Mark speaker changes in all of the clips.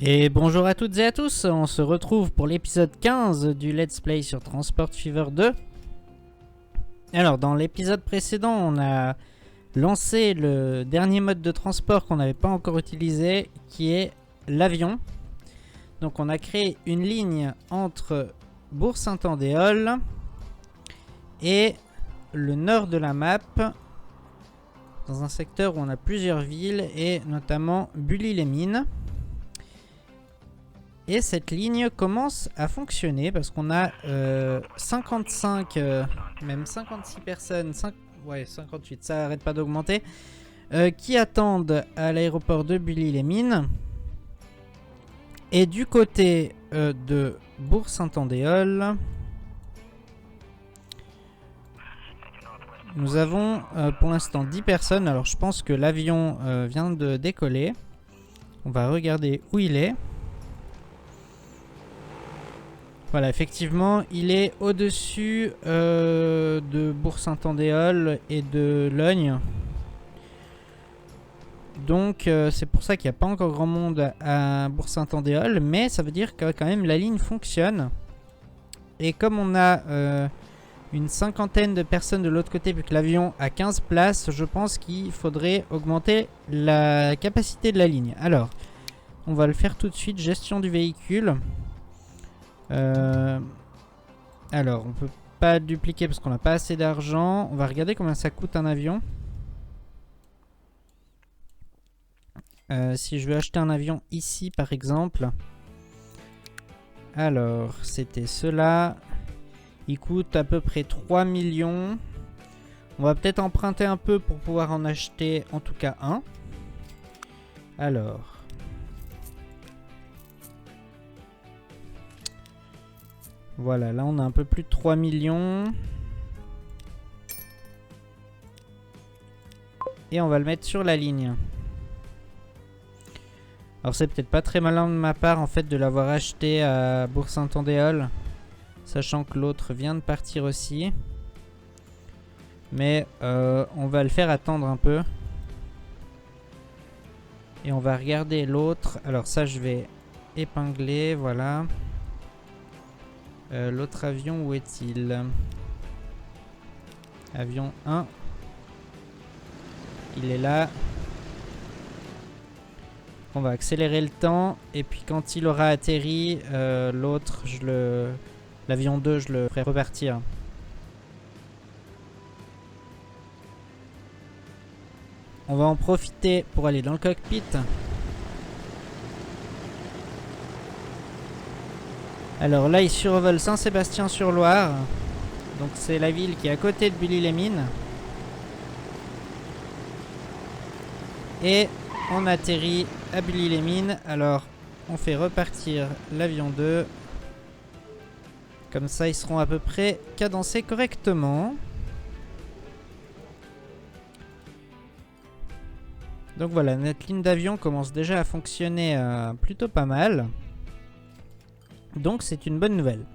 Speaker 1: Et bonjour à toutes et à tous, on se retrouve pour l'épisode 15 du Let's Play sur Transport Fever 2. Alors dans l'épisode précédent on a lancé le dernier mode de transport qu'on n'avait pas encore utilisé, qui est l'avion. Donc on a créé une ligne entre Bourg-Saint-Andéol et le nord de la map, dans un secteur où on a plusieurs villes et notamment Bully-les-Mines. Et cette ligne commence à fonctionner parce qu'on a 55, même 56 personnes, 58, ça arrête pas d'augmenter, qui attendent à l'aéroport de Bully-les-Mines. Et du côté de Bourg-Saint-Andéol, nous avons pour l'instant 10 personnes. Alors je pense que l'avion vient de décoller. On va regarder où il est. Voilà, effectivement, il est au-dessus de Bourg-Saint-Andéol et de Logne. Donc c'est pour ça qu'il n'y a pas encore grand monde à Bourg-Saint-Andéol, mais ça veut dire que quand même la ligne fonctionne. Et comme on a une cinquantaine de personnes de l'autre côté, vu que l'avion a 15 places, je pense qu'il faudrait augmenter la capacité de la ligne. Alors, on va le faire tout de suite, gestion du véhicule. Alors, on peut pas dupliquer parce qu'on n'a pas assez d'argent. On va regarder combien ça coûte un avion. Si je veux acheter un avion ici, par exemple. Alors, c'était cela. Il coûte à peu près 3 millions. On va peut-être emprunter un peu pour pouvoir en acheter en tout cas un. Alors... Voilà, là on a un peu plus de 3 millions. Et on va le mettre sur la ligne. Alors c'est peut-être pas très malin de ma part en fait de l'avoir acheté à Bourg-Saint-Andéol, sachant que l'autre vient de partir aussi. Mais on va le faire attendre un peu. Et on va regarder l'autre. Alors ça je vais épingler, voilà. L'autre avion, où est-il? Avion 1. Il est là. On va accélérer le temps. Et puis quand il aura atterri, l'autre, l'avion 2, je le ferai repartir. On va en profiter pour aller dans le cockpit. Alors là, il survole Saint-Sébastien-sur-Loire. Donc c'est la ville qui est à côté de Bully-les-Mines. Et on atterrit à Bully-les-Mines. Alors on fait repartir l'avion 2. Comme ça, ils seront à peu près cadencés correctement. Donc voilà, notre ligne d'avion commence déjà à fonctionner plutôt pas mal. Donc c'est une bonne nouvelle.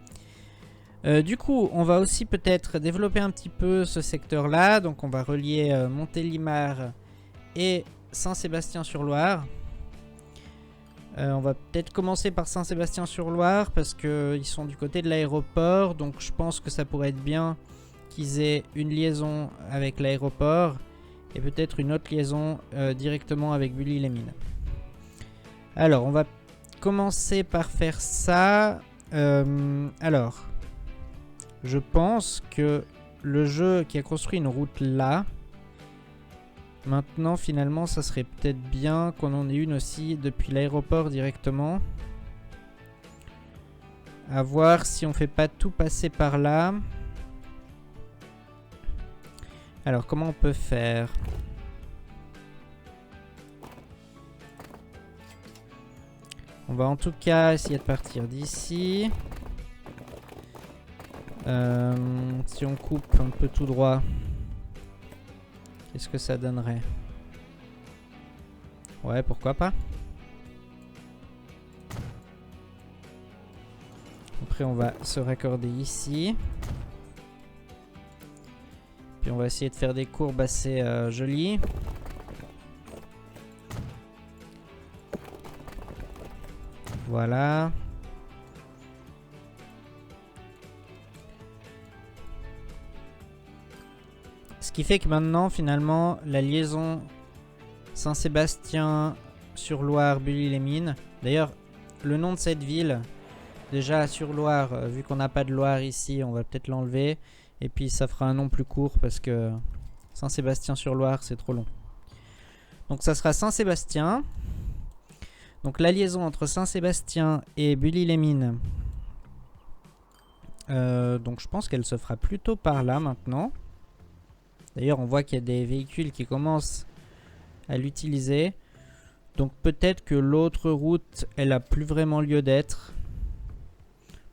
Speaker 1: Du coup, on va aussi peut-être développer un petit peu ce secteur-là. Donc on va relier Montélimar et Saint-Sébastien-sur-Loire. On va peut-être commencer par Saint-Sébastien-sur-Loire parce qu'ils sont du côté de l'aéroport. Donc je pense que ça pourrait être bien qu'ils aient une liaison avec l'aéroport et peut-être une autre liaison directement avec Bully-les-Mines. Alors, on va commencer par faire ça. Alors, je pense que le jeu qui a construit une route là, maintenant finalement ça serait peut-être bien qu'on en ait une aussi depuis l'aéroport directement. À voir si on fait pas tout passer par là. Alors comment on peut faire? On va en tout cas essayer de partir d'ici. Si on coupe un peu tout droit, qu'est-ce que ça donnerait? Ouais, pourquoi pas. Après on va se raccorder ici. Puis on va essayer de faire des courbes assez jolies. 。Voilà. Ce qui fait que maintenant, finalement, la liaison Saint-Sébastien-sur-Loire, Bully-les-Mines. D'ailleurs, le nom de cette ville, déjà sur Loire, vu qu'on n'a pas de Loire ici, on va peut-être l'enlever. Et puis ça fera un nom plus court parce que Saint-Sébastien-sur-Loire, c'est trop long. Donc ça sera Saint-Sébastien. Donc la liaison entre Saint-Sébastien et Bully-les-Mines. Donc je pense qu'elle se fera plutôt par là maintenant. D'ailleurs, on voit qu'il y a des véhicules qui commencent à l'utiliser. Donc peut-être que l'autre route, elle a plus vraiment lieu d'être.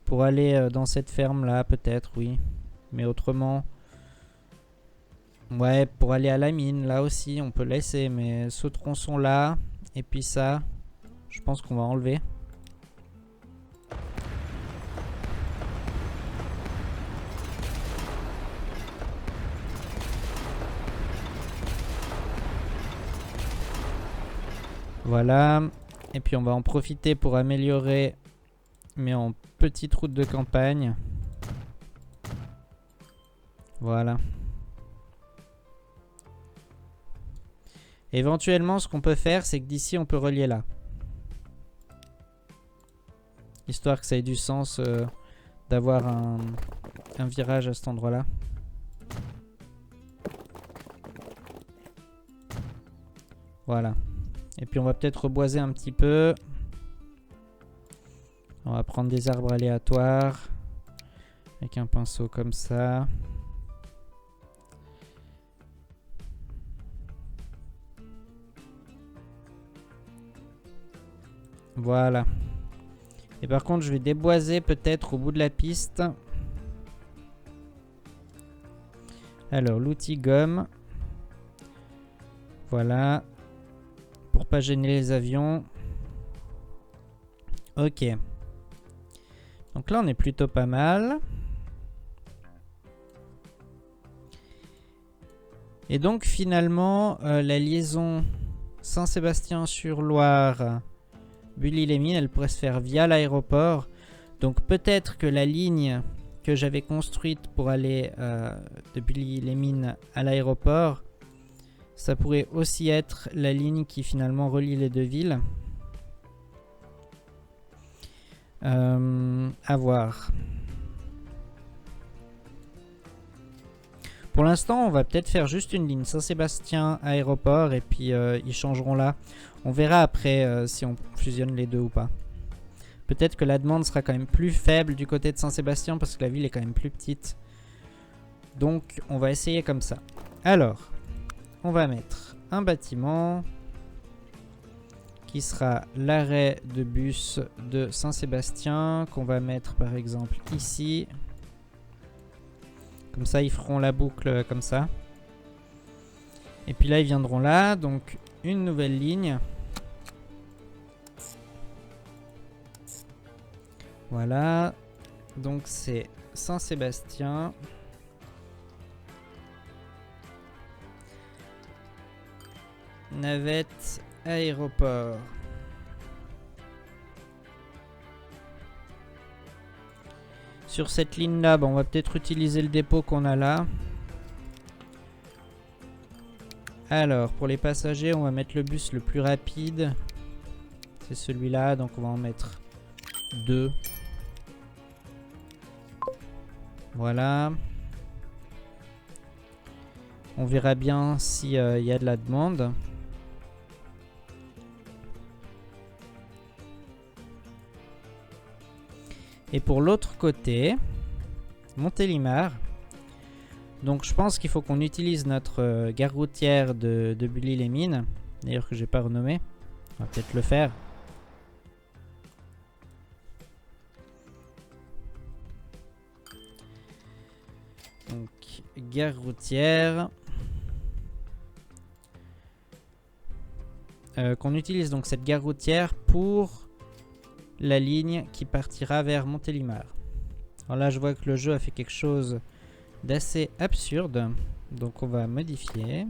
Speaker 1: Pour aller dans cette ferme là, peut-être, oui. Mais autrement... Ouais, pour aller à la mine, là aussi, on peut laisser. Mais ce tronçon là, et puis ça, je pense qu'on va enlever. Voilà. Et puis on va en profiter pour améliorer, mais en petite route de campagne. Voilà. Éventuellement, ce qu'on peut faire, c'est que d'ici, on peut relier là. Histoire que ça ait du sens d'avoir un virage à cet endroit-là. Voilà. Et puis on va peut-être reboiser un petit peu. On va prendre des arbres aléatoires. Avec un pinceau comme ça. Voilà. Et par contre, je vais déboiser peut-être au bout de la piste. Alors, l'outil gomme. Voilà. Pour pas gêner les avions. Ok. Donc là, on est plutôt pas mal. Et donc, finalement, la liaison Saint-Sébastien-sur-Loire... Bully-les-Mines, elle pourrait se faire via l'aéroport. Donc peut-être que la ligne que j'avais construite pour aller de Bully-les-Mines à l'aéroport, ça pourrait aussi être la ligne qui finalement relie les deux villes. À voir. Pour l'instant, on va peut-être faire juste une ligne Saint-Sébastien aéroport et puis ils changeront là. On verra après si on fusionne les deux ou pas. Peut-être que la demande sera quand même plus faible du côté de Saint-Sébastien parce que la ville est quand même plus petite. Donc on va essayer comme ça. Alors, on va mettre un bâtiment qui sera l'arrêt de bus de Saint-Sébastien qu'on va mettre par exemple ici. Comme ça, ils feront la boucle comme ça. Et puis là, ils viendront là. Donc, une nouvelle ligne. Voilà. Donc, c'est Saint-Sébastien. Navette, aéroport. Sur cette ligne-là, on va peut-être utiliser le dépôt qu'on a là. Alors, pour les passagers, on va mettre le bus le plus rapide. C'est celui-là, donc on va en mettre 2. Voilà. On verra bien s'il y a de la demande. Et pour l'autre côté, Montélimar. Donc je pense qu'il faut qu'on utilise notre gare routière de Bully-les-Mines. D'ailleurs que je n'ai pas renommé. On va peut-être le faire. Donc gare routière. Qu'on utilise donc cette gare routière pour la ligne qui partira vers Montélimar. Alors là je vois que le jeu a fait quelque chose d'assez absurde. Donc on va modifier.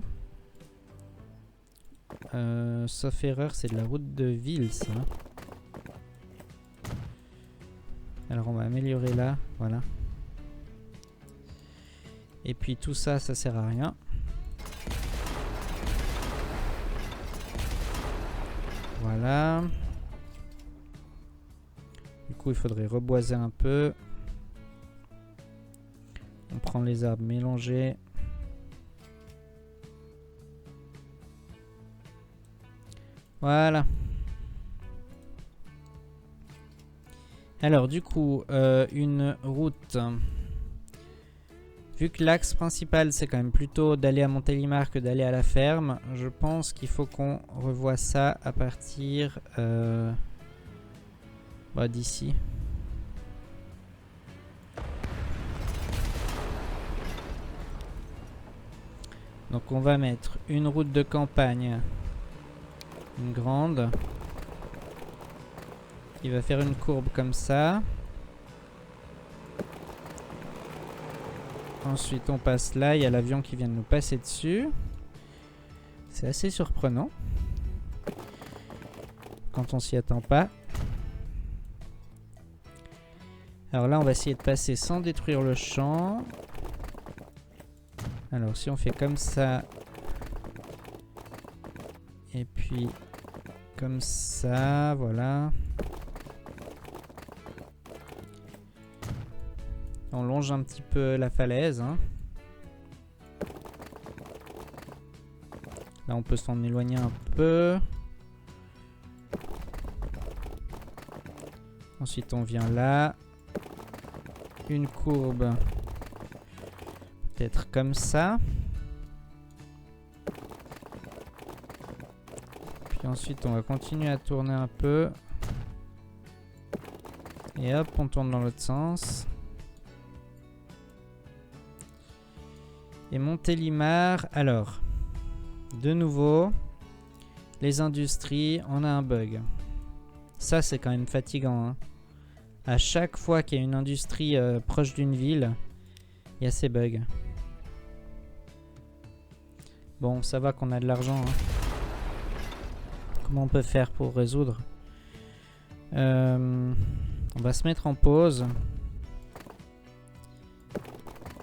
Speaker 1: Sauf erreur, c'est de la route de ville ça. Alors on va améliorer là, voilà. Et puis tout ça, ça sert à rien. Voilà. Du coup, il faudrait reboiser un peu. On prend les arbres mélangés. Voilà. Alors du coup, une route. Vu que l'axe principal c'est quand même plutôt d'aller à Montélimar que d'aller à la ferme, je pense qu'il faut qu'on revoie ça à partir d'ici. Donc on va mettre une route de campagne, une grande, qui va faire une courbe comme ça. Ensuite on passe là, il y a l'avion qui vient de nous passer dessus. C'est assez surprenant quand on s'y attend pas. Alors là on va essayer de passer sans détruire le champ. Alors si on fait comme ça, et puis comme ça, voilà. On longe un petit peu la falaise. Hein. Là on peut s'en éloigner un peu. Ensuite on vient là. Une courbe. Peut-être comme ça. Puis ensuite on va continuer à tourner un peu. Et hop, on tourne dans l'autre sens. Et Montélimar, alors, de nouveau, les industries, on a un bug. Ça c'est quand même fatigant. Hein. À chaque fois qu'il y a une industrie proche d'une ville, il y a ces bugs. Bon, ça va qu'on a de l'argent. Hein. Comment on peut faire pour résoudre? On va se mettre en pause.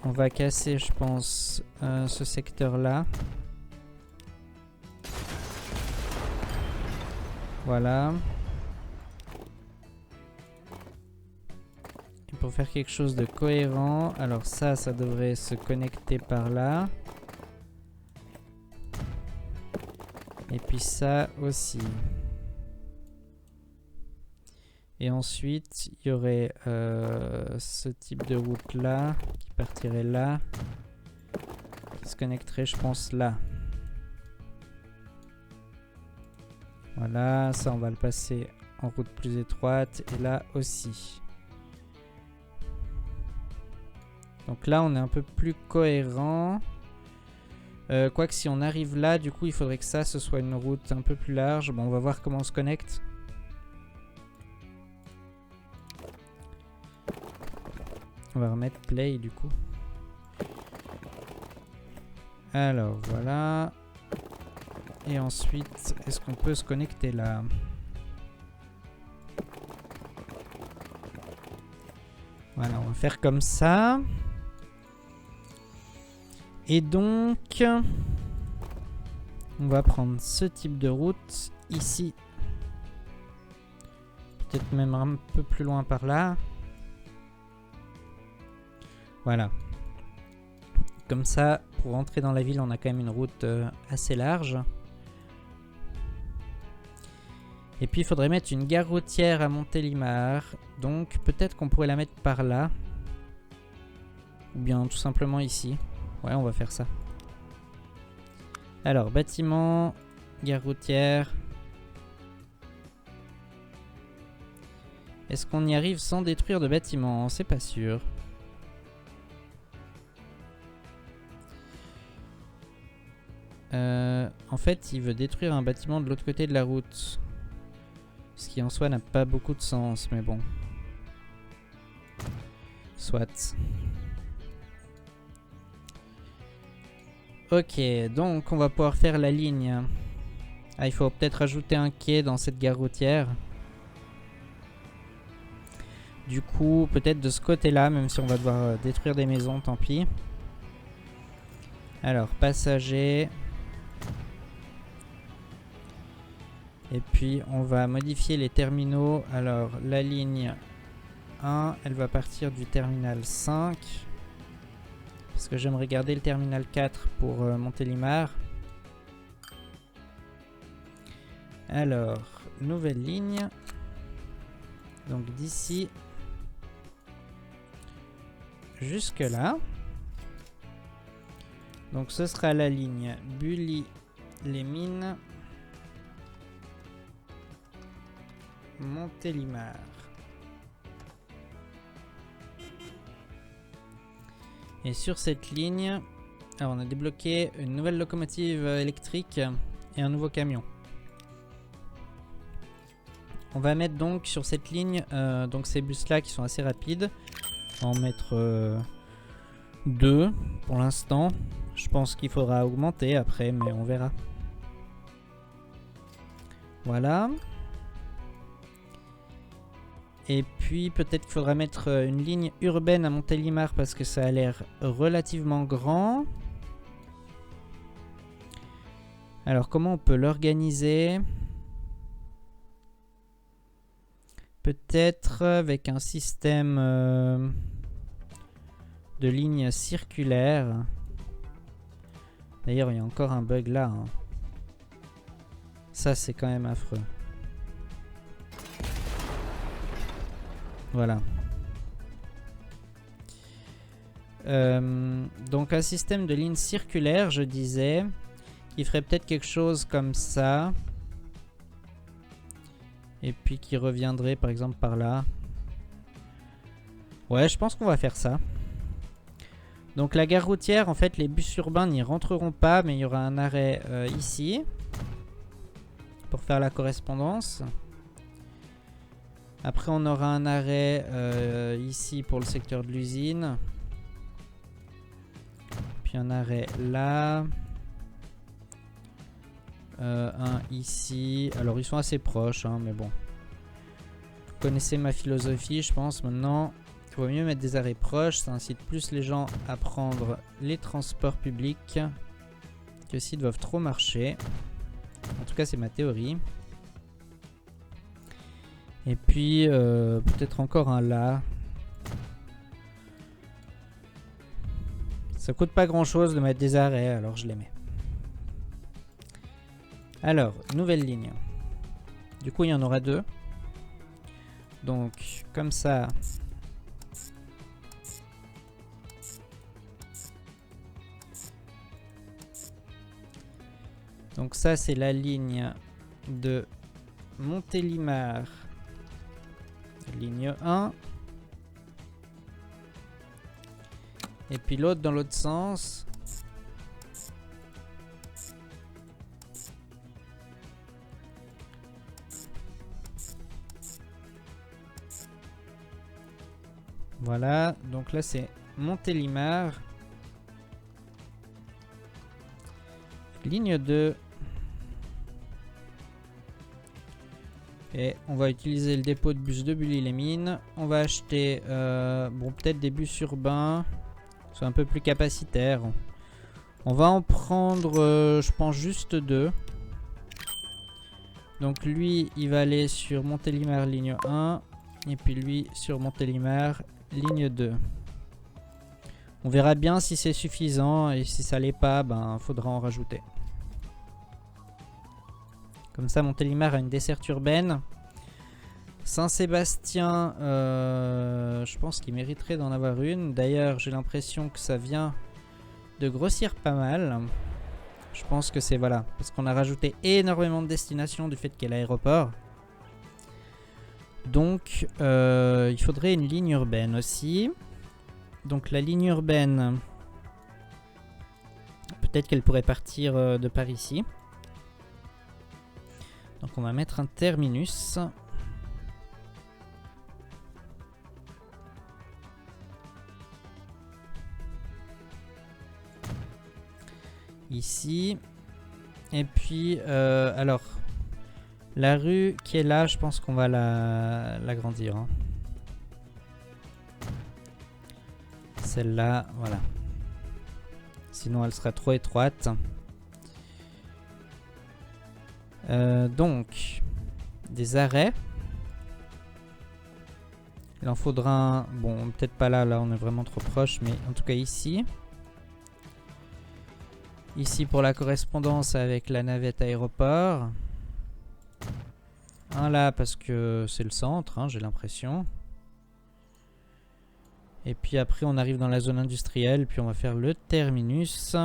Speaker 1: On va casser, je pense, ce secteur-là. Voilà. Et pour faire quelque chose de cohérent, alors ça devrait se connecter par là. Et puis ça aussi. Et ensuite, il y aurait ce type de route là, qui partirait là, qui se connecterait, je pense, là. Voilà, ça on va le passer en route plus étroite, et là aussi. Donc là, on est un peu plus cohérent. Quoique si on arrive là, du coup, il faudrait que ça, ce soit une route un peu plus large. Bon, on va voir comment on se connecte. On va remettre play du coup. Alors voilà. Et ensuite, est-ce qu'on peut se connecter là? Voilà, on va faire comme ça. Et donc, on va prendre ce type de route ici. Peut-être même un peu plus loin par là. Voilà. Comme ça, pour rentrer dans la ville, on a quand même une route assez large. Et puis, il faudrait mettre une gare routière à Montélimar. Donc, peut-être qu'on pourrait la mettre par là. Ou bien tout simplement ici. Ouais, on va faire ça. Alors, bâtiment, gare routière. Est-ce qu'on y arrive sans détruire de bâtiment? C'est pas sûr. En fait, il veut détruire un bâtiment de l'autre côté de la route. Ce qui en soi n'a pas beaucoup de sens, mais bon. Soit. Ok, donc on va pouvoir faire la ligne. Ah, il faut peut-être ajouter un quai dans cette gare routière. Du coup, peut-être de ce côté-là, même si on va devoir détruire des maisons, tant pis. Alors, passagers. Et puis, on va modifier les terminaux. Alors, la ligne 1, elle va partir du terminal 5. Parce que j'aimerais garder le terminal 4 pour Montélimar. Alors, nouvelle ligne. Donc, d'ici jusque là. Donc ce sera la ligne Bully-les-Mines, Montélimar. Et sur cette ligne, alors on a débloqué une nouvelle locomotive électrique et un nouveau camion. On va mettre donc sur cette ligne donc ces bus là qui sont assez rapides. On va en mettre 2 pour l'instant. Je pense qu'il faudra augmenter après, mais on verra. Voilà. Et puis peut-être qu'il faudra mettre une ligne urbaine à Montélimar parce que ça a l'air relativement grand. Alors comment on peut l'organiser? Peut-être avec un système de lignes circulaires. D'ailleurs, il y a encore un bug là. Hein. Ça, c'est quand même affreux. Voilà. Donc, un système de lignes circulaires, je disais, qui ferait peut-être quelque chose comme ça. Et puis qui reviendrait, par exemple, par là. Ouais, je pense qu'on va faire ça. Donc la gare routière, en fait, les bus urbains n'y rentreront pas, mais il y aura un arrêt ici pour faire la correspondance. Après, on aura un arrêt ici pour le secteur de l'usine. Puis un arrêt là. Un ici. Alors, ils sont assez proches, hein, mais bon. Vous connaissez ma philosophie, je pense, maintenant. Il vaut mieux mettre des arrêts proches, ça incite plus les gens à prendre les transports publics que s'ils doivent trop marcher. En tout cas, c'est ma théorie. Et puis, peut-être encore un là. Ça coûte pas grand-chose de mettre des arrêts, alors je les mets. Alors, nouvelle ligne. Du coup, il y en aura 2. Donc, comme ça... Donc ça, c'est la ligne de Montélimar, ligne 1. Et puis l'autre dans l'autre sens. Voilà, donc là c'est Montélimar. Ligne 2. Et on va utiliser le dépôt de bus de Bully-les-Mines. On va acheter bon, peut-être des bus urbains. Sont un peu plus capacitaires. On va en prendre, je pense, juste 2. Donc lui, il va aller sur Montélimar ligne 1. Et puis lui sur Montélimar ligne 2. On verra bien si c'est suffisant. Et si ça l'est pas, ben faudra en rajouter. Comme ça, Montélimar a une desserte urbaine. Saint-Sébastien, je pense qu'il mériterait d'en avoir une. D'ailleurs, j'ai l'impression que ça vient de grossir pas mal. Je pense que c'est voilà, parce qu'on a rajouté énormément de destinations du fait qu'il y ait l'aéroport. Donc, il faudrait une ligne urbaine aussi. Donc, la ligne urbaine, peut-être qu'elle pourrait partir de par ici. Donc on va mettre un terminus. Ici. Et puis, alors, la rue qui est là, je pense qu'on va l'agrandir. Hein. Celle-là, voilà. Sinon, elle sera trop étroite. Donc, des arrêts. Il en faudra un... Bon, peut-être pas là, là on est vraiment trop proche, mais en tout cas ici. Ici pour la correspondance avec la navette aéroport. Un là parce que c'est le centre, hein, j'ai l'impression. Et puis après on arrive dans la zone industrielle, puis on va faire le terminus.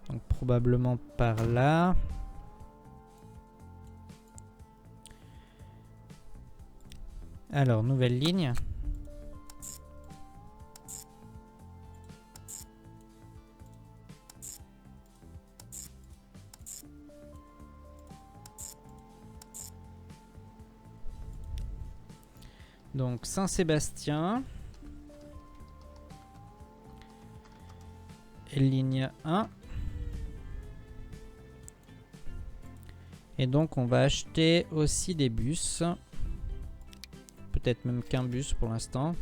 Speaker 1: Donc probablement par là. Alors, nouvelle ligne. Donc, Saint-Sébastien. Et ligne 1. Et donc, on va acheter aussi des bus. Peut-être même qu'un bus pour l'instant.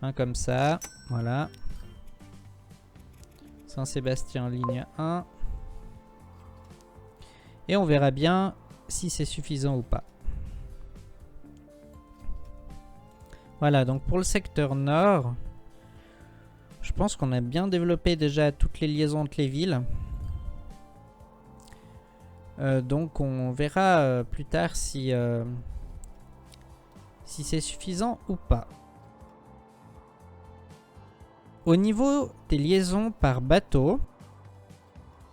Speaker 1: Un comme ça. Voilà. Saint-Sébastien, ligne 1. Et on verra bien si c'est suffisant ou pas. Voilà, donc pour le secteur nord, je pense qu'on a bien développé déjà toutes les liaisons entre les villes. Donc on verra plus tard si c'est suffisant ou pas. Au niveau des liaisons par bateau,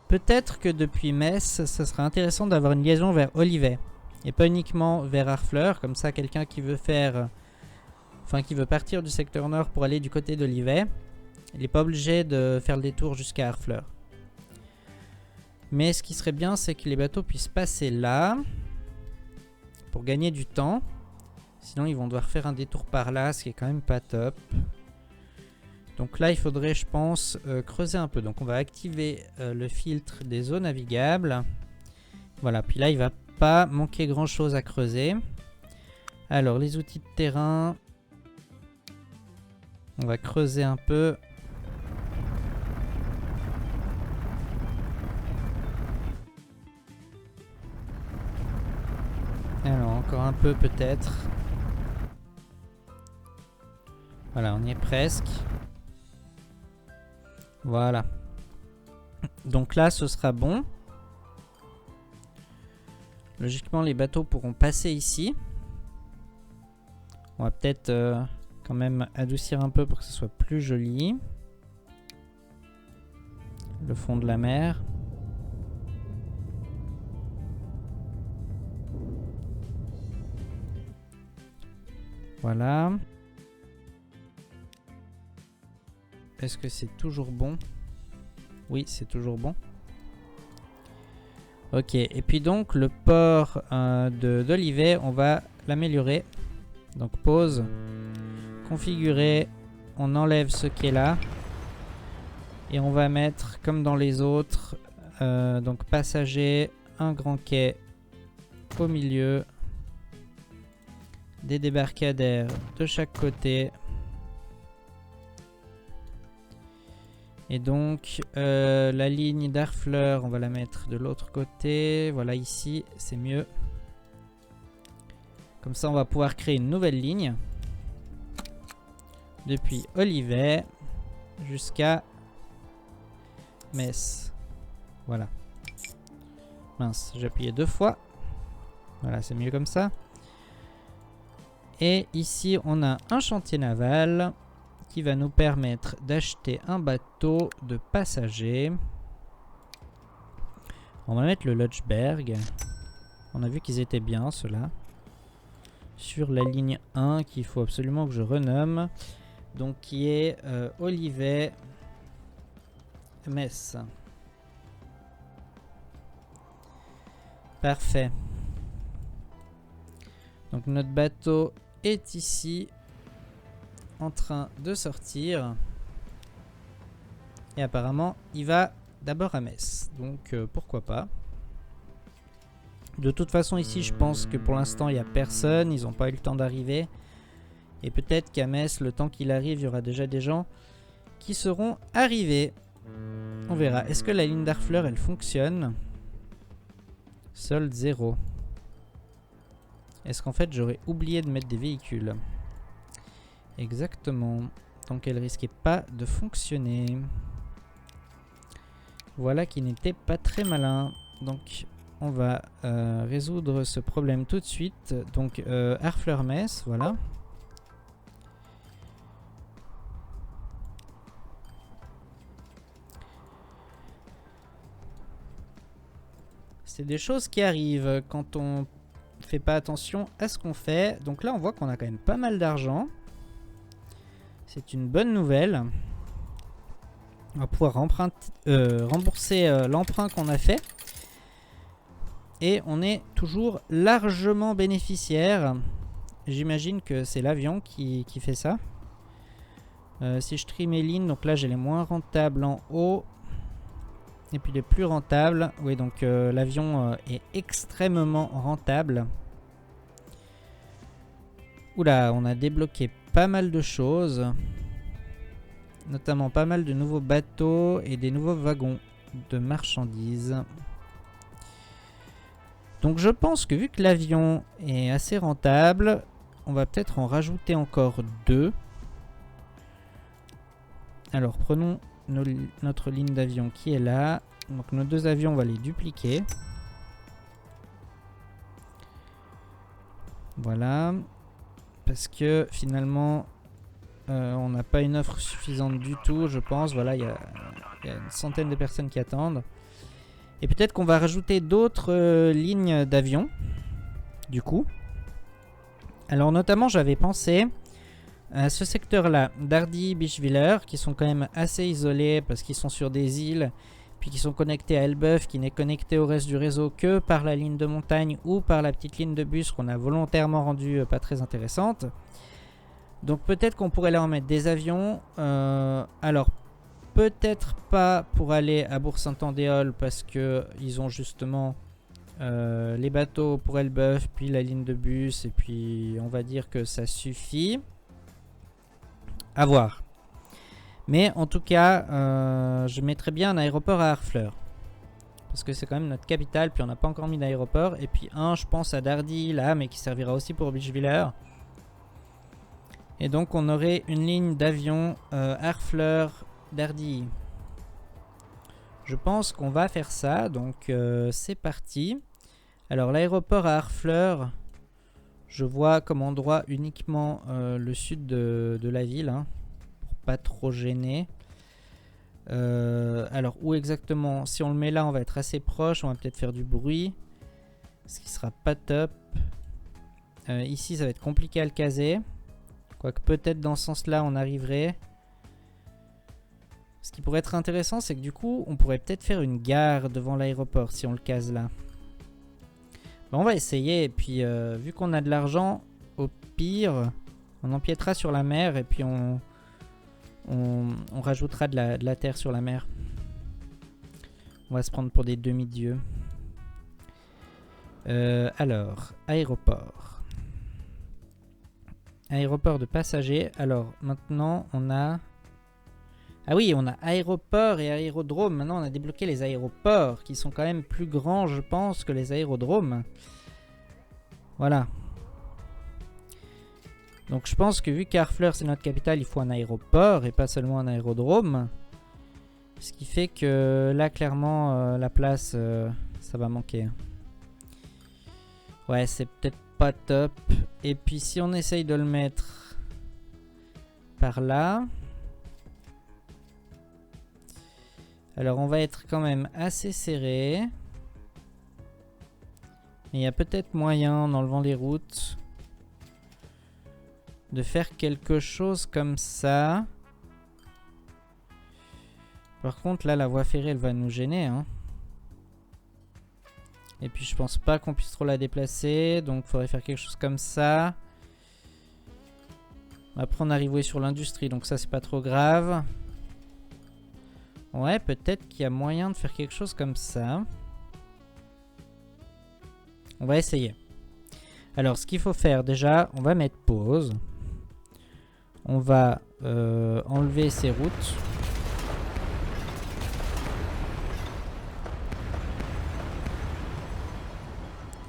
Speaker 1: peut-être que depuis Metz, ce sera intéressant d'avoir une liaison vers Olivet. Et pas uniquement vers Harfleur, comme ça quelqu'un qui veut faire... Enfin qui veut partir du secteur nord pour aller du côté d'Olivet, il n'est pas obligé de faire le détour jusqu'à Harfleur. Mais ce qui serait bien, c'est que les bateaux puissent passer là, pour gagner du temps. Sinon ils vont devoir faire un détour par là, ce qui est quand même pas top. Donc là il faudrait, je pense, creuser un peu. Donc on va activer le filtre des eaux navigables. Voilà, puis là il va pas manquer grand chose à creuser. Alors les outils de terrain, on va creuser un peu. Alors encore un peu peut-être. Voilà, on y est presque. Voilà. Donc là, ce sera bon. Logiquement, les bateaux pourront passer ici. On va peut-être quand même adoucir un peu pour que ce soit plus joli. Le fond de la mer. Voilà. Est-ce que c'est toujours bon? Oui, c'est toujours bon. Ok, et puis donc le port d'Olivet, on va l'améliorer. Donc pause, configurer, on enlève ce qui est là. Et on va mettre, comme dans les autres, donc passager, un grand quai au milieu. Des débarcadères de chaque côté. Et donc la ligne d'Harfleur, on va la mettre de l'autre côté. Voilà, ici, c'est mieux. Comme ça, on va pouvoir créer une nouvelle ligne. Depuis Olivet jusqu'à Metz. Voilà. Mince, j'ai appuyé 2 fois. Voilà, c'est mieux comme ça. Et ici, on a un chantier naval qui va nous permettre d'acheter un bateau de passagers. On va mettre le Lutschberg. On a vu qu'ils étaient bien, ceux-là. Sur la ligne 1, qu'il faut absolument que je renomme. Donc, qui est Olivet Metz. Parfait. Donc, notre bateau est ici, en train de sortir. Et apparemment, il va d'abord à Metz. Donc, pourquoi pas. De toute façon ici je pense que pour l'instant il n'y a personne, ils n'ont pas eu le temps d'arriver. Et peut-être qu'à Metz, le temps qu'il arrive, il y aura déjà des gens qui seront arrivés. On verra. Est-ce que la ligne d'Harfleur elle fonctionne? Solde 0. Est-ce qu'en fait j'aurais oublié de mettre des véhicules? Exactement. Donc elle risquait pas de fonctionner. Voilà qui n'était pas très malin. Donc on va résoudre ce problème tout de suite. Donc Harfleur-Metz, voilà. C'est des choses qui arrivent quand on fait pas attention à ce qu'on fait. Donc là on voit qu'on a quand même pas mal d'argent. C'est une bonne nouvelle. On va pouvoir rembourser l'emprunt qu'on a fait. Et on est toujours largement bénéficiaire. J'imagine que c'est l'avion qui fait ça. Si je trie mes lignes, donc là j'ai les moins rentables en haut. Et puis les plus rentables. Oui, donc l'avion est extrêmement rentable. Oula, on a débloqué pas mal de choses. Notamment pas mal de nouveaux bateaux et des nouveaux wagons de marchandises. Donc je pense que vu que l'avion est assez rentable, on va peut-être en rajouter encore 2. Alors prenons notre ligne d'avion qui est là. Donc nos 2 avions, on va les dupliquer. Voilà. Parce que finalement, on n'a pas une offre suffisante du tout, je pense. Voilà, il y a une centaine de personnes qui attendent. Et peut-être qu'on va rajouter d'autres lignes d'avion. Du coup. Alors notamment, j'avais pensé à ce secteur-là, Dardy, Bischwiller, qui sont quand même assez isolés parce qu'ils sont sur des îles, puis qui sont connectés à Elbeuf, qui n'est connecté au reste du réseau que par la ligne de montagne ou par la petite ligne de bus qu'on a volontairement rendue pas très intéressante. Donc peut-être qu'on pourrait leur mettre des avions. Alors peut-être pas pour aller à Bourg-Saint-Andéol parce que ils ont justement les bateaux pour Elbeuf, puis la ligne de bus, et puis on va dire que ça suffit. À voir. Mais en tout cas, je mettrais bien un aéroport à Harfleur. Parce que c'est quand même notre capitale, puis on n'a pas encore mis d'aéroport. Et puis je pense à Dardy là, mais qui servira aussi pour Bischwiller. Et donc on aurait une ligne d'avion Harfleur-Dardy. Je pense qu'on va faire ça, donc c'est parti. Alors l'aéroport à Harfleur, je vois comme endroit uniquement le sud de la ville, hein, pour pas trop gêner. Alors où exactement? Si on le met là, on va être assez proche, on va peut-être faire du bruit, ce qui sera pas top. Ici ça va être compliqué à le caser. Quoique peut-être dans ce sens-là, on arriverait. Ce qui pourrait être intéressant, c'est que du coup, on pourrait peut-être faire une gare devant l'aéroport si on le case là. Bon, on va essayer. Et puis, vu qu'on a de l'argent, au pire, on empiétera sur la mer et puis on rajoutera de la terre sur la mer. On va se prendre pour des demi-dieux. Alors, aéroport. Aéroport de passagers. Alors maintenant on a... Ah oui, on a aéroport et aérodrome. Maintenant on a débloqué les aéroports qui sont quand même plus grands je pense que les aérodromes. Voilà. Donc je pense que vu qu'Harfleur c'est notre capitale, il faut un aéroport et pas seulement un aérodrome. Ce qui fait que là clairement la place ça va manquer. Ouais, c'est peut-être pas top. Et puis si on essaye de le mettre par là, alors on va être quand même assez serré. Mais il y a peut-être moyen en enlevant les routes de faire quelque chose comme ça. Par contre là la voie ferrée elle va nous gêner hein. Et puis je pense pas qu'on puisse trop la déplacer. Donc il faudrait faire quelque chose comme ça. Après on arrive sur l'industrie. Donc ça c'est pas trop grave. Ouais, peut-être qu'il y a moyen de faire quelque chose comme ça. On va essayer. Alors, ce qu'il faut faire déjà, on va mettre pause. On va enlever ces routes.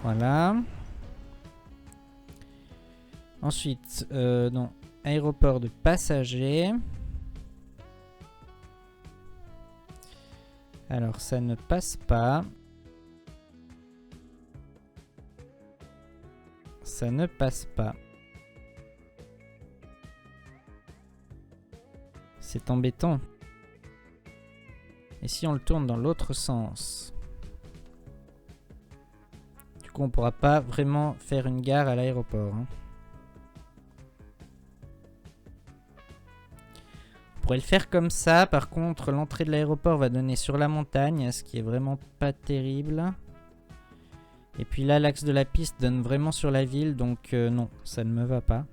Speaker 1: Voilà. Ensuite, non, aéroport de passagers. Alors, ça ne passe pas. Ça ne passe pas. C'est embêtant. Et si on le tourne dans l'autre sens? Du coup, on pourra pas vraiment faire une gare à l'aéroport. Hein. On pourrait le faire comme ça. Par contre, l'entrée de l'aéroport va donner sur la montagne, ce qui est vraiment pas terrible. Et puis là, l'axe de la piste donne vraiment sur la ville, donc non, ça ne me va pas.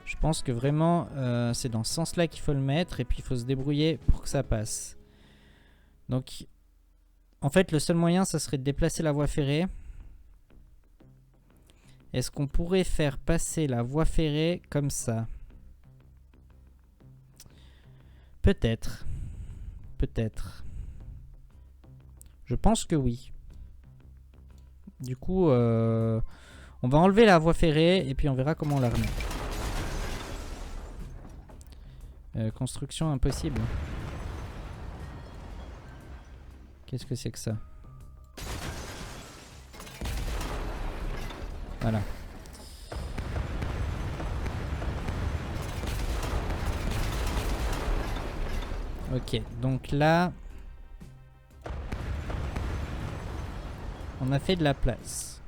Speaker 1: Je pense que vraiment, c'est dans ce sens-là qu'il faut le mettre, et puis il faut se débrouiller pour que ça passe. Donc, en fait, le seul moyen, ça serait de déplacer la voie ferrée. Est-ce qu'on pourrait faire passer la voie ferrée comme ça? Peut-être. Peut-être. Je pense que oui. Du coup, on va enlever la voie ferrée, et puis on verra comment on la remet. Construction impossible. Qu'est-ce que c'est que ça? Voilà. Ok, donc là, on a fait de la place.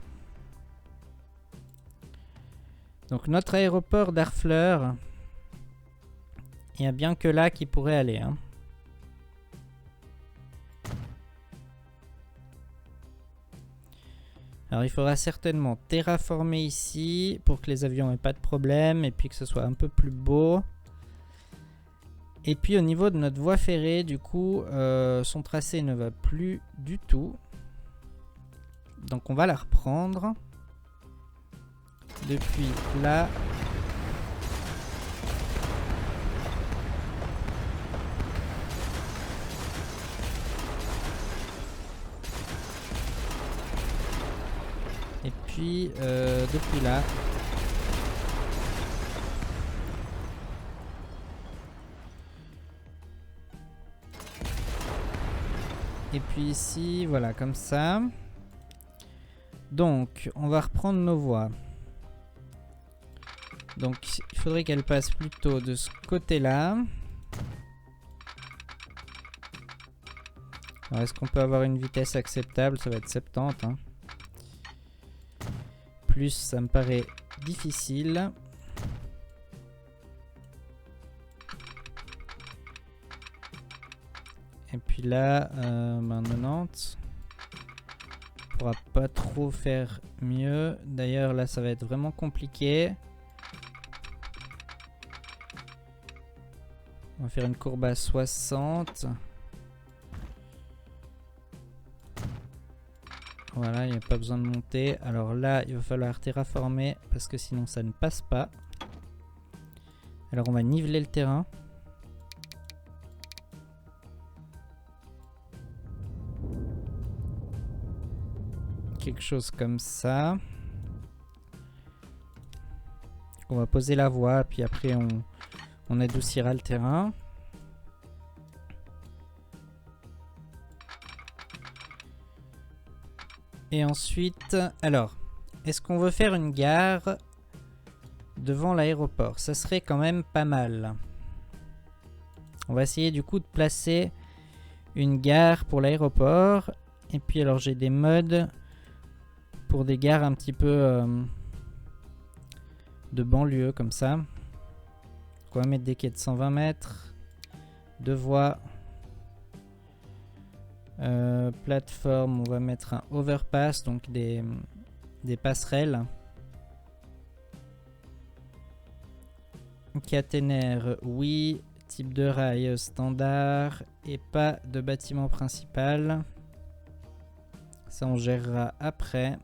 Speaker 1: Donc notre aéroport d'Harfleur, il n'y a bien que là qui pourrait aller. Hein. Alors il faudra certainement terraformer ici pour que les avions n'aient pas de problème et puis que ce soit un peu plus beau. Et puis au niveau de notre voie ferrée, du coup, son tracé ne va plus du tout. Donc on va la reprendre. Depuis là. Et puis depuis là. Et puis ici, voilà, comme ça. Donc, on va reprendre nos voies. Donc, il faudrait qu'elle passe plutôt de ce côté-là. Alors, est-ce qu'on peut avoir une vitesse acceptable? Ça va être 70. Hein. Plus, ça me paraît difficile. Et puis là, 90. On pourra pas trop faire mieux. D'ailleurs, là, ça va être vraiment compliqué. On va faire une courbe à 60. Voilà, il n'y a pas besoin de monter. Alors là, il va falloir terraformer parce que sinon, ça ne passe pas. Alors, on va niveler le terrain. Quelque chose comme ça. On va poser la voie, puis après on adoucira le terrain. Et ensuite, alors, est-ce qu'on veut faire une gare devant l'aéroport? Ça serait quand même pas mal. On va essayer du coup de placer une gare pour l'aéroport. Et puis alors j'ai des modes pour des gares un petit peu de banlieue comme ça. On va mettre des quais de 120 mètres. Deux voies. Plateforme, on va mettre un overpass, donc des passerelles. Caténaire, oui. Type de rail standard. Et pas de bâtiment principal. Ça, on gérera après.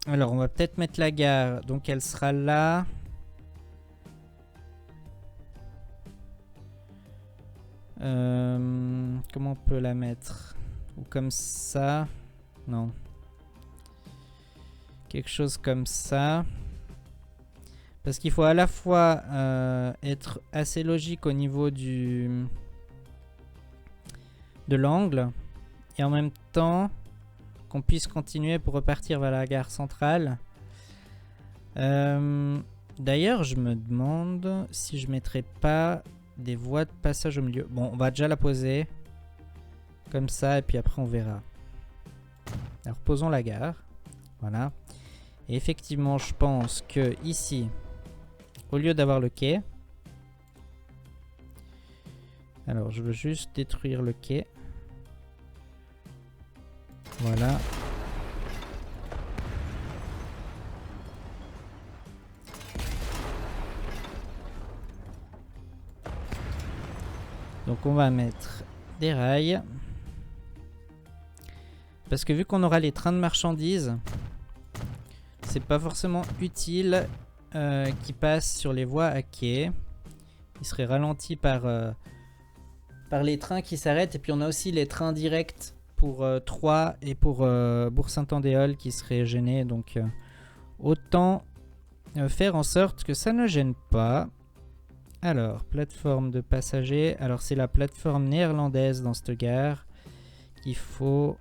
Speaker 1: Alors, on va peut-être mettre la gare. Donc, elle sera là. Comment on peut la mettre? Ou comme ça? Non. Quelque chose comme ça. Parce qu'il faut à la fois être assez logique au niveau de l'angle. Et en même temps, qu'on puisse continuer pour repartir vers la gare centrale. D'ailleurs, je me demande si je mettrais pas des voies de passage au milieu. Bon, on va déjà la poser. Comme ça, et puis après on verra. Alors, posons la gare. Voilà. Et effectivement, je pense que ici, au lieu d'avoir le quai... Alors, je veux juste détruire le quai. Voilà. Donc on va mettre des rails. Parce que vu qu'on aura les trains de marchandises, c'est pas forcément utile qu'ils passent sur les voies à quai. Ils seraient ralentis par les trains qui s'arrêtent. Et puis on a aussi les trains directs pour Troyes et pour Bourg-Saint-Andéol qui seraient gênés. Donc autant faire en sorte que ça ne gêne pas. Alors, plateforme de passagers. Alors, c'est la plateforme néerlandaise dans cette gare qu'il faut.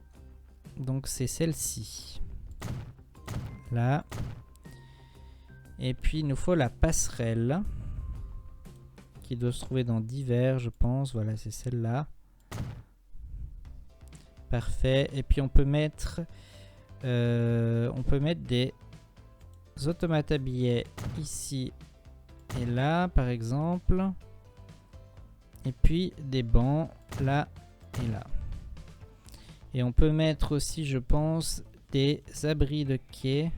Speaker 1: Donc, c'est celle-ci. Là. Et puis, il nous faut la passerelle. Qui doit se trouver dans divers, je pense. Voilà, c'est celle-là. Parfait. Et puis, on peut mettre des automates à billets ici. Et là, par exemple. Et puis des bancs là et là. Et on peut mettre aussi, je pense, des abris de quai.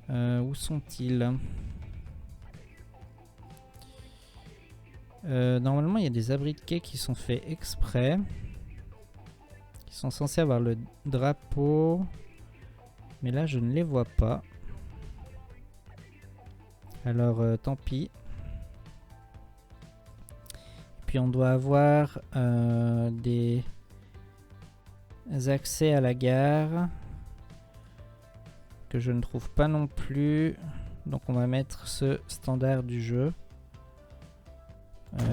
Speaker 1: Où sont-ils? Normalement, il y a des abris de quai qui sont faits exprès. Qui sont censés avoir le drapeau. Mais là, je ne les vois pas. Alors, tant pis. Puis on doit avoir des accès à la gare que je ne trouve pas non plus. Donc on va mettre ce standard du jeu.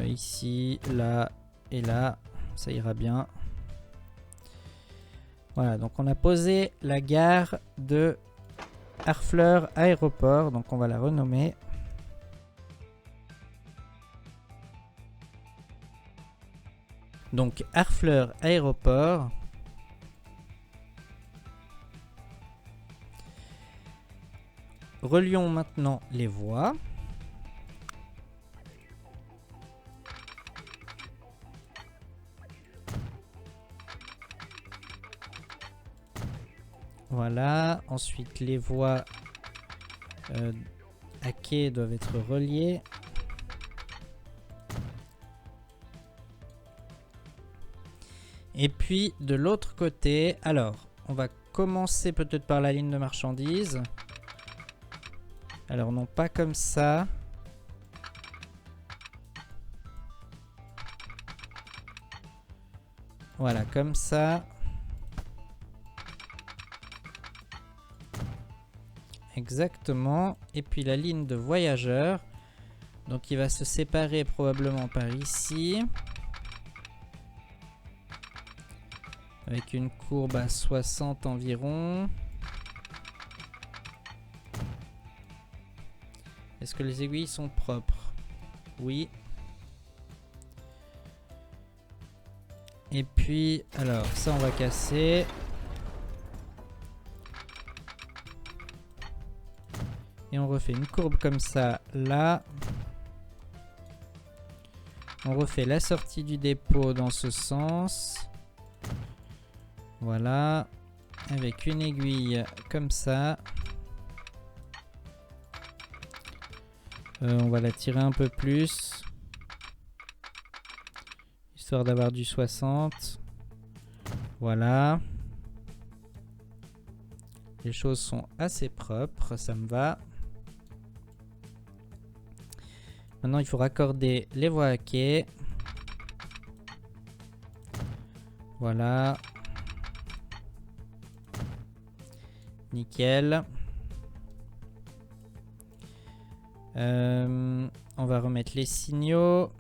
Speaker 1: Ici, là et là. Ça ira bien. Voilà, donc on a posé la gare de Harfleur Aéroport. Donc on va la renommer. Donc Harfleur Aéroport. Relions maintenant les voies. Voilà. Ensuite, les voies à quai doivent être reliées. Et puis de l'autre côté, alors on va commencer peut-être par la ligne de marchandises. Alors non, pas comme ça. Voilà, comme ça. Exactement. Et puis la ligne de voyageurs. Donc il va se séparer probablement par ici. Avec une courbe à 60 environ. Est-ce que les aiguilles sont propres? Oui. Et puis, alors, ça on va casser. Et on refait une courbe comme ça, là. On refait la sortie du dépôt dans ce sens. Voilà. Avec une aiguille comme ça. On va la tirer un peu plus. histoire d'avoir du 60. Voilà. Les choses sont assez propres, ça me va. Maintenant, il faut raccorder les voies à quai. Voilà. Nickel. On va remettre les signaux.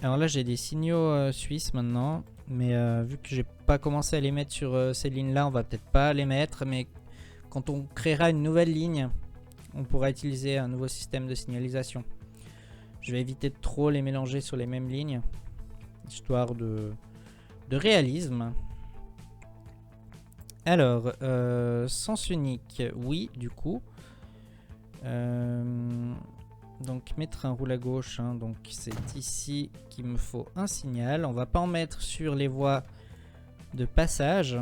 Speaker 1: Alors là, j'ai des signaux suisses maintenant. Mais vu que j'ai pas commencé à les mettre sur ces lignes-là, on va peut-être pas les mettre. Mais quand on créera une nouvelle ligne, on pourra utiliser un nouveau système de signalisation. Je vais éviter de trop les mélanger sur les mêmes lignes, histoire de réalisme. Alors, sens unique, oui, du coup. Donc, mettre un roule à gauche, hein, donc c'est ici qu'il me faut un signal. On va pas en mettre sur les voies de passage,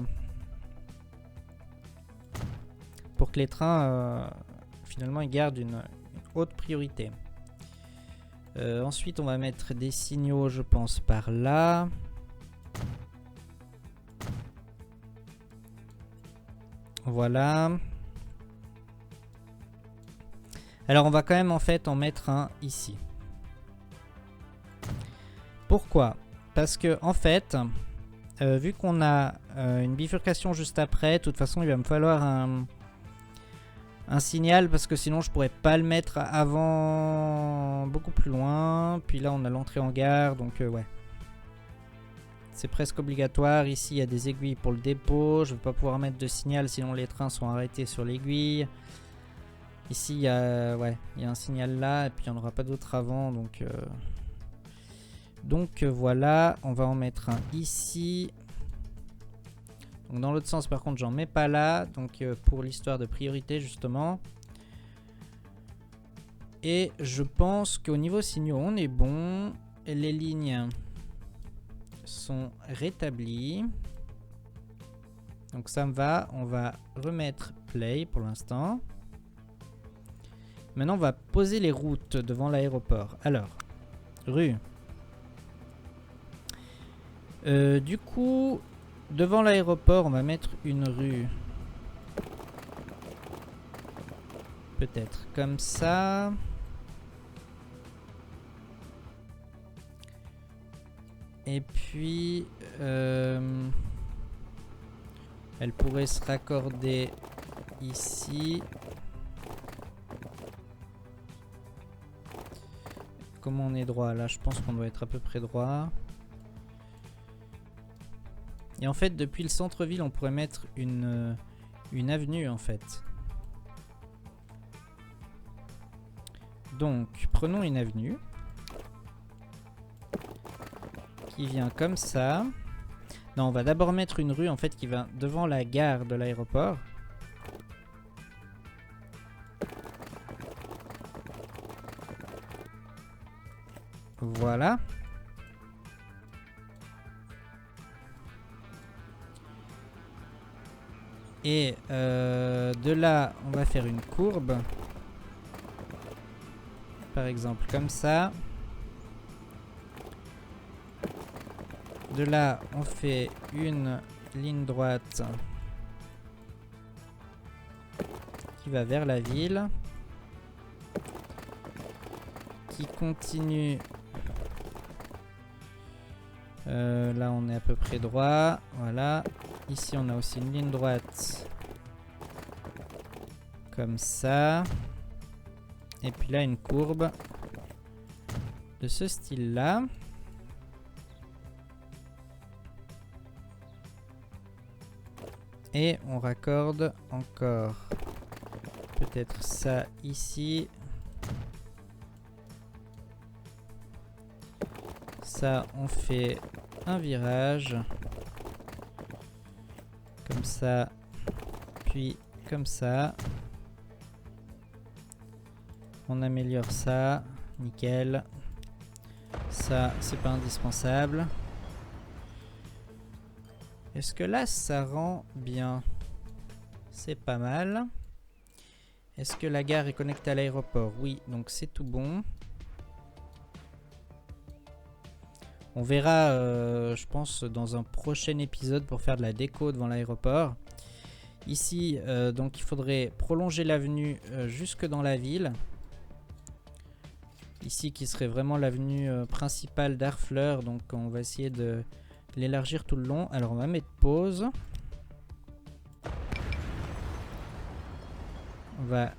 Speaker 1: pour que les trains, finalement, ils gardent une haute priorité. Ensuite, on va mettre des signaux, je pense, par là. Voilà. Alors, on va quand même, en fait, en mettre un ici. Pourquoi? Parce que, en fait, vu qu'on a une bifurcation juste après, de toute façon, il va me falloir un signal, parce que sinon je pourrais pas le mettre avant beaucoup plus loin. Puis là on a l'entrée en gare, donc ouais, c'est presque obligatoire. Ici il y a des aiguilles pour le dépôt, je vais pas pouvoir mettre de signal sinon les trains sont arrêtés sur l'aiguille. Ici il y a, ouais, il y a un signal là et puis il n'y en aura pas d'autre avant, donc voilà, on va en mettre un ici. Donc dans l'autre sens par contre j'en mets pas là, donc pour l'histoire de priorité justement. Et je pense qu'au niveau signaux on est bon. Les lignes sont rétablies. Donc ça me va, on va remettre play pour l'instant. Maintenant on va poser les routes devant l'aéroport. Alors, rue. Du coup... Devant l'aéroport, on va mettre une rue. Peut-être comme ça. Et puis... elle pourrait se raccorder ici. Comment on est droit? Là, je pense qu'on doit être à peu près droit. Et en fait, depuis le centre-ville, on pourrait mettre une avenue, en fait. Donc, prenons une avenue. Qui vient comme ça. Non, on va d'abord mettre une rue, en fait, qui va devant la gare de l'aéroport. Voilà. Et de là, on va faire une courbe. Par exemple, comme ça. De là, on fait une ligne droite qui va vers la ville. Qui continue. Là, on est à peu près droit. Voilà. Ici, on a aussi une ligne droite. Comme ça. Et puis là, une courbe. De ce style-là. Et on raccorde encore. Peut-être ça ici. Ça, on fait un virage. Comme ça, puis comme ça. On améliore ça, nickel. Ça, c'est pas indispensable. Est-ce que là, ça rend bien? C'est pas mal. Est-ce que la gare est connectée à l'aéroport? Oui, donc c'est tout bon. On verra, je pense, dans un prochain épisode pour faire de la déco devant l'aéroport. Ici, donc il faudrait prolonger l'avenue jusque dans la ville. Ici, qui serait vraiment l'avenue principale d'Harfleur. Donc on va essayer de l'élargir tout le long. Alors on va mettre pause. On va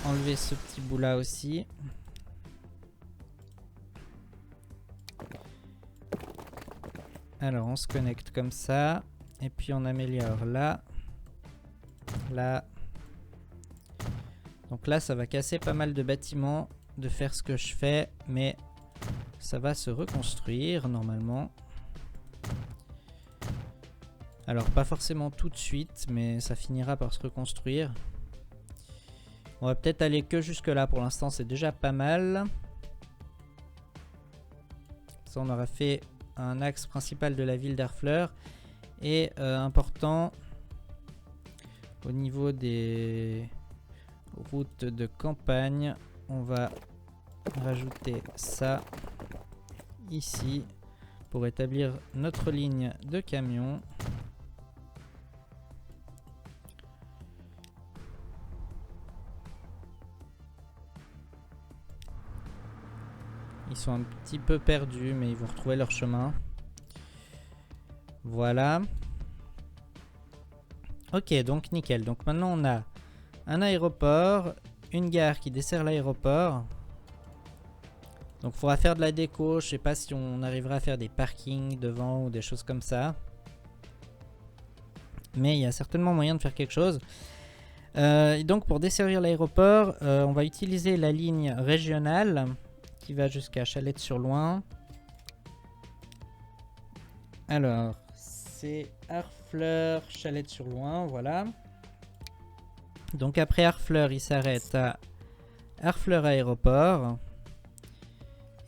Speaker 1: enlever ce petit bout là aussi. Alors on se connecte comme ça. Et puis on améliore là. Là. Donc là ça va casser pas mal de bâtiments de faire ce que je fais. Mais ça va se reconstruire normalement. Alors pas forcément tout de suite. Mais ça finira par se reconstruire. On va peut-être aller que jusque là pour l'instant, c'est déjà pas mal. Ça, on aura fait un axe principal de la ville d'Harfleur. Et important, au niveau des routes de campagne, on va rajouter ça ici pour établir notre ligne de camions. Ils sont un petit peu perdus, mais ils vont retrouver leur chemin. Voilà. Ok, donc nickel. Donc maintenant on a un aéroport, une gare qui dessert l'aéroport. Donc il faudra faire de la déco. Je sais pas si on arrivera à faire des parkings devant ou des choses comme ça. Mais il y a certainement moyen de faire quelque chose. Et donc pour desservir l'aéroport, on va utiliser la ligne régionale qui va jusqu'à Chalette-sur-Loing. Alors, c'est Harfleur, Chalette-sur-Loing, voilà. Donc après Harfleur, il s'arrête à Harfleur Aéroport.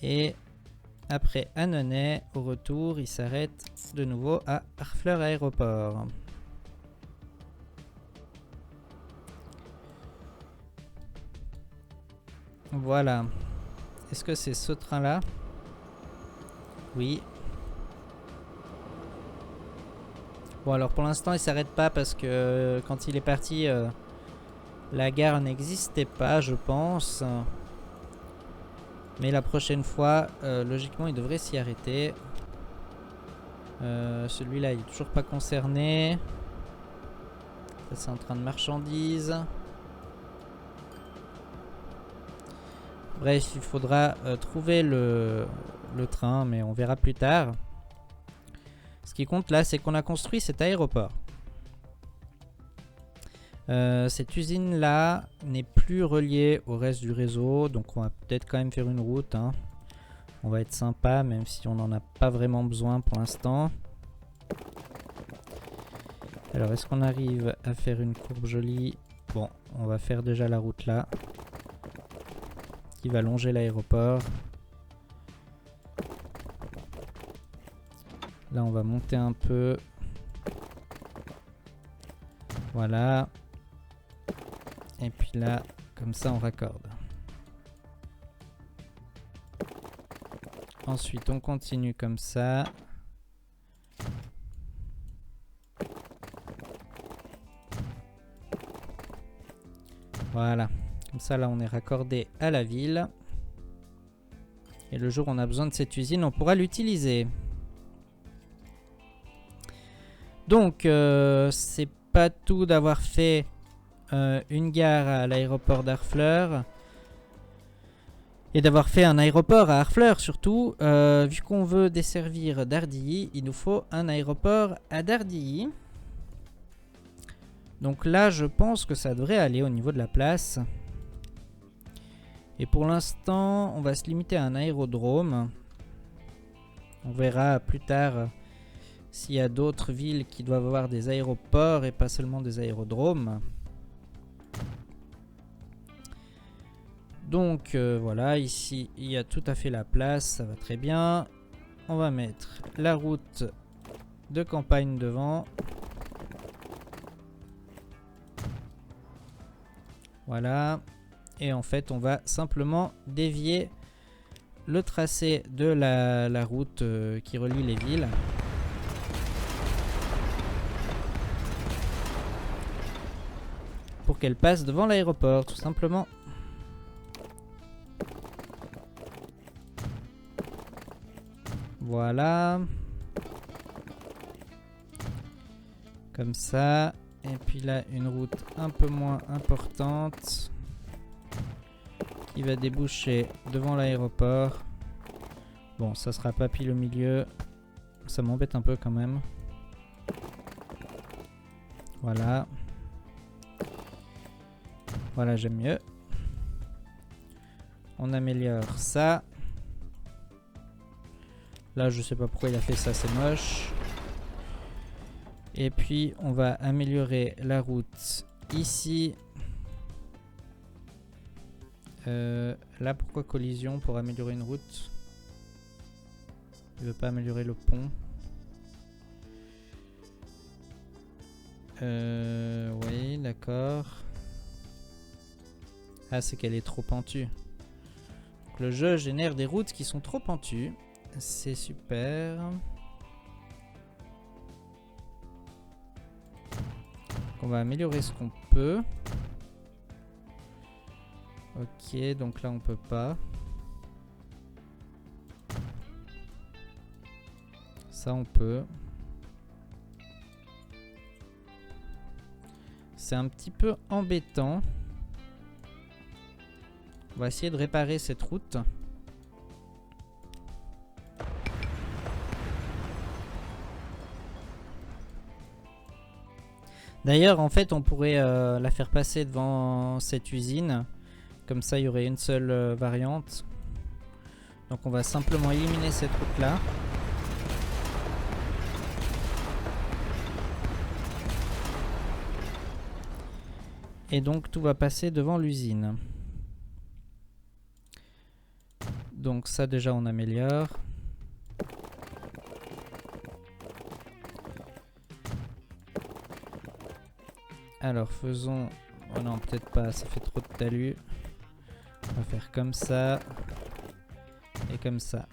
Speaker 1: Et après Annonay, au retour, il s'arrête de nouveau à Harfleur Aéroport. Voilà. Est-ce que c'est ce train-là? Oui. Bon, alors pour l'instant, il s'arrête pas parce que quand il est parti, la gare n'existait pas, je pense. Mais la prochaine fois, logiquement, il devrait s'y arrêter. Celui-là, il est toujours pas concerné. Ça, c'est un train de marchandises. Bref, il faudra trouver le train, mais on verra plus tard. Ce qui compte là, c'est qu'on a construit cet aéroport. Cette usine-là n'est plus reliée au reste du réseau, donc on va peut-être quand même faire une route. Hein. On va être sympa, même si on n'en a pas vraiment besoin pour l'instant. Alors, est-ce qu'on arrive à faire une courbe jolie? Bon, on va faire déjà la route là. Qui va longer l'aéroport. Là on va monter un peu. Voilà. Et puis là, comme ça on raccorde. Ensuite on continue comme ça. Voilà. Comme ça, là, on est raccordé à la ville. Et le jour où on a besoin de cette usine, on pourra l'utiliser. Donc, c'est pas tout d'avoir fait une gare à l'aéroport d'Harfleur. Et d'avoir fait un aéroport à Harfleur, surtout. Vu qu'on veut desservir Dardilly, il nous faut un aéroport à Dardilly. Donc là, je pense que ça devrait aller au niveau de la place. Et pour l'instant, on va se limiter à un aérodrome. On verra plus tard s'il y a d'autres villes qui doivent avoir des aéroports et pas seulement des aérodromes. Donc voilà, ici il y a tout à fait la place, ça va très bien. On va mettre la route de campagne devant. Voilà. Et en fait, on va simplement dévier le tracé de la route qui relie les villes. Pour qu'elle passe devant l'aéroport, tout simplement. Voilà. Comme ça. Et puis là, une route un peu moins importante. Qui va déboucher devant l'aéroport. Bon, ça sera pas pile au milieu. Ça m'embête un peu quand même. Voilà. Voilà, j'aime mieux. On améliore ça. Là, je sais pas pourquoi il a fait ça, c'est moche. Et puis, on va améliorer la route ici. Là, pourquoi collision pour améliorer une route? Il veut pas améliorer le pont. Oui, d'accord. Ah, c'est qu'elle est trop pentue. Donc, le jeu génère des routes qui sont trop pentues. C'est super. Donc, on va améliorer ce qu'on peut. Ok, donc là on peut pas. Ça on peut. C'est un petit peu embêtant. On va essayer de réparer cette route. D'ailleurs, en fait, on pourrait la faire passer devant cette usine. Comme ça, il y aurait une seule variante. Donc, on va simplement éliminer cette route-là. Et donc, tout va passer devant l'usine. Donc, ça, déjà, on améliore. Alors, faisons... Oh non, peut-être pas, ça fait trop de talus. On va faire comme ça. Et comme ça.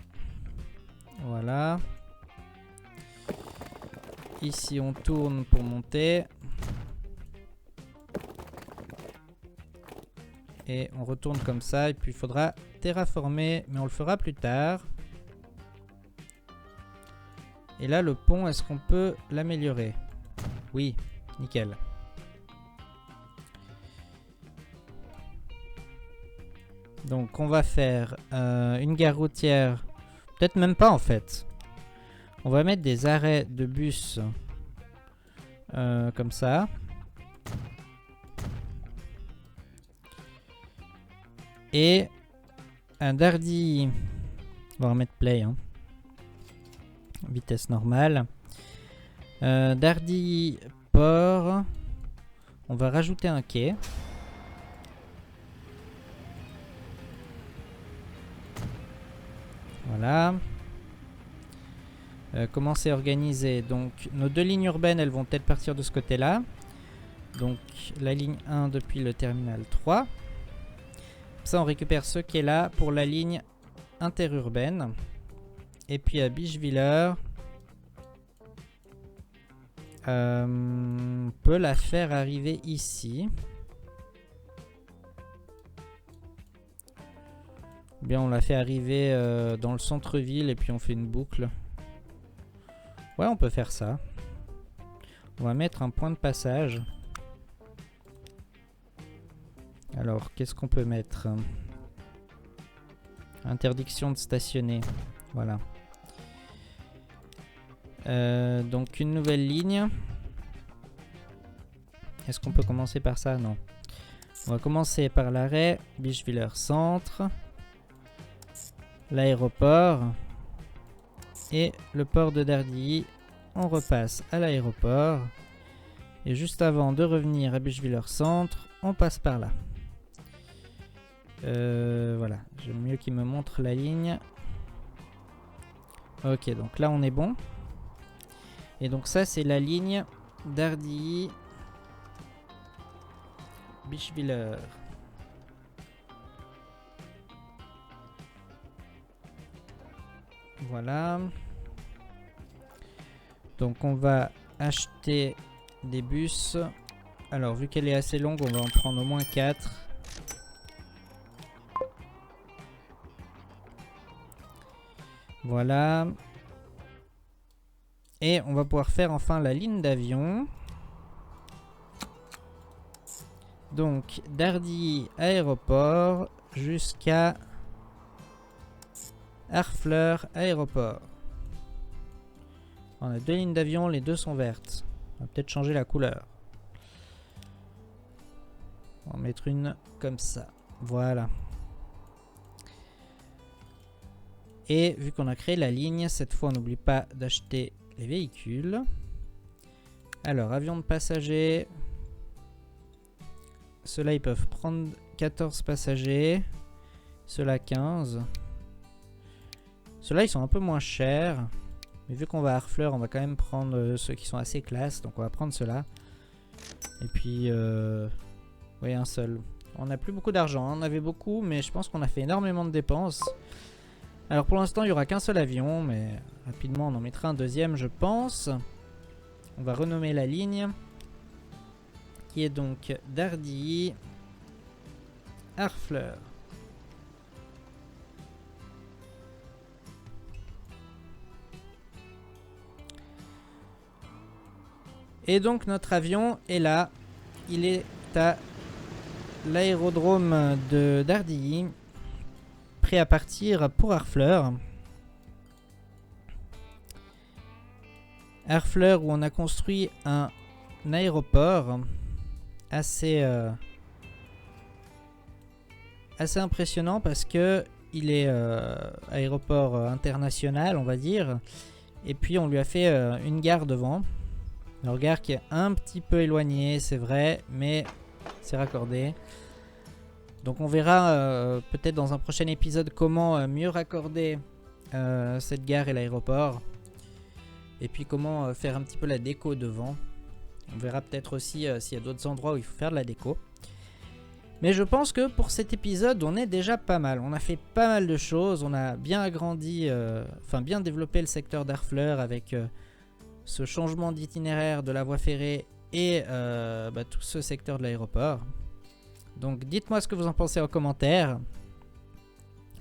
Speaker 1: Voilà. Ici, on tourne pour monter. Et on retourne comme ça. Et puis, il faudra terraformer. Mais on le fera plus tard. Et là, le pont, est-ce qu'on peut l'améliorer? Oui, nickel. Donc on va faire une gare routière. Peut-être même pas en fait. On va mettre des arrêts de bus. Comme ça. Et un Dardy. On va remettre play. Hein. Vitesse normale. Dardy port. On va rajouter un quai. Voilà. Comment c'est organisé? Donc nos deux lignes urbaines, elles vont peut-être partir de ce côté-là. Donc la ligne 1 depuis le terminal 3. Comme ça on récupère ce qui est là pour la ligne interurbaine. Et puis à Bischwiller, on peut la faire arriver ici. Ou bien on la fait arriver dans le centre-ville et puis on fait une boucle. Ouais, on peut faire ça. On va mettre un point de passage. Alors, qu'est-ce qu'on peut mettre? Interdiction de stationner. Voilà. Donc, une nouvelle ligne. Est-ce qu'on peut commencer par ça? Non. On va commencer par l'arrêt Bischwiller Centre. L'aéroport. Et le port de Dardy. On repasse à l'aéroport. Et juste avant de revenir à Bischwiller Centre, on passe par là. Voilà, j'aime mieux qu'il me montre la ligne. Ok, donc là on est bon. Et donc ça c'est la ligne Dardy Bischwiller. Voilà. Donc on va acheter des bus. Alors vu qu'elle est assez longue, on va en prendre au moins 4. Voilà. Et on va pouvoir faire enfin la ligne d'avion. Donc d'Ardilly aéroport jusqu'à Harfleur aéroport. On a 2 lignes d'avion, les 2 sont vertes. On va peut-être changer la couleur. On va en mettre une comme ça. Voilà. Et vu qu'on a créé la ligne, cette fois on n'oublie pas d'acheter les véhicules. Alors, avion de passagers. Ceux-là, ils peuvent prendre 14 passagers. Ceux-là, 15. Ceux-là, ils sont un peu moins chers. Mais vu qu'on va à Harfleur, on va quand même prendre ceux qui sont assez classe. Donc, on va prendre ceux-là. Et puis, oui, un seul. On n'a plus beaucoup d'argent. On avait beaucoup, mais je pense qu'on a fait énormément de dépenses. Alors, pour l'instant, il n'y aura qu'un seul avion. Mais rapidement, on en mettra un deuxième, je pense. On va renommer la ligne. Qui est donc d'Ardilly Harfleur. Et donc notre avion est là. Il est à l'aérodrome d'Ardilly, prêt à partir pour Harfleur. Harfleur où on a construit un aéroport assez impressionnant parce que il est aéroport international, on va dire, et puis on lui a fait une gare devant. Une gare qui est un petit peu éloignée, c'est vrai, mais c'est raccordé. Donc on verra peut-être dans un prochain épisode comment mieux raccorder cette gare et l'aéroport, et puis comment faire un petit peu la déco devant. On verra peut-être aussi s'il y a d'autres endroits où il faut faire de la déco. Mais je pense que pour cet épisode, on est déjà pas mal. On a fait pas mal de choses. On a bien agrandi, bien développé le secteur d'Harfleur avec ce changement d'itinéraire de la voie ferrée et tout ce secteur de l'aéroport. Donc dites-moi ce que vous en pensez en commentaire.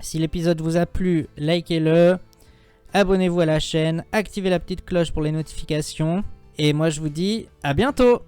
Speaker 1: Si l'épisode vous a plu, likez-le. Abonnez-vous à la chaîne. Activez la petite cloche pour les notifications. Et moi je vous dis à bientôt!